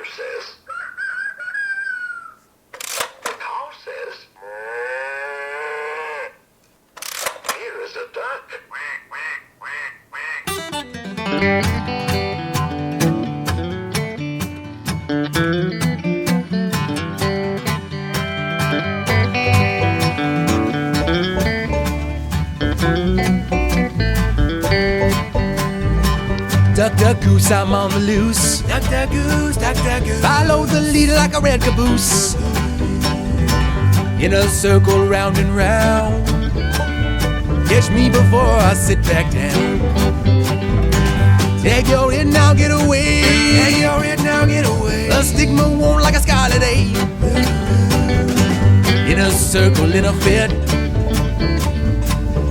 gander says. The cow says. Here is a duck. Duck, duck, goose, I'm on the loose. Duck, duck, goose, duck, duck, goose. Follow the leader like a red caboose. In a circle round and round. Catch me before I sit back down. Take your head now, get away. Take your head now, get away. The stigma won't like a scarlet A. In a circle, in a fit.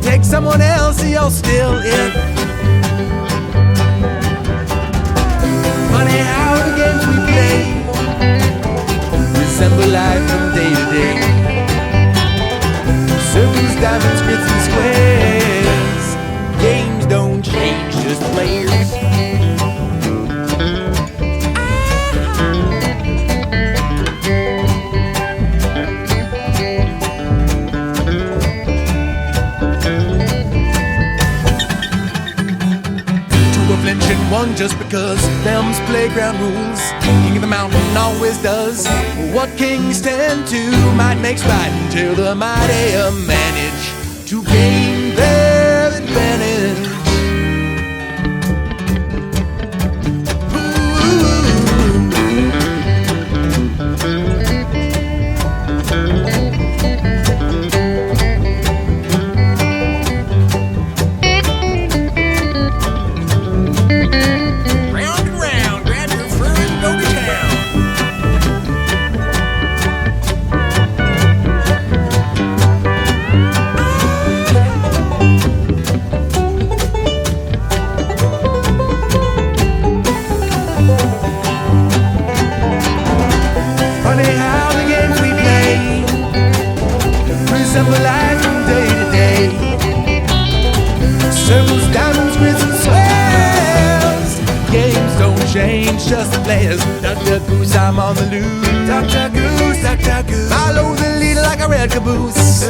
Take someone else, you're still it. Funny how the games we play resemble life from day to day. Circles, diamonds, grits, and squares. Games don't change, just players. Flinching one just because them's playground rules. King of the mountain always does what kings tend to. Might makes right until the mighty manage to gain their advantage. Resemble life from day to day. Circles, diamonds, grits, and swells. Games don't change, just the players. Duck, duck, goose, I'm on the loose. Duck, duck, goose, duck, duck, goose. Follow the leader like a red caboose.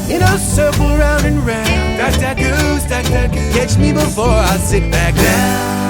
In a circle round and round. Duck, duck, goose, duck, duck, goose. Catch me before I sit back down.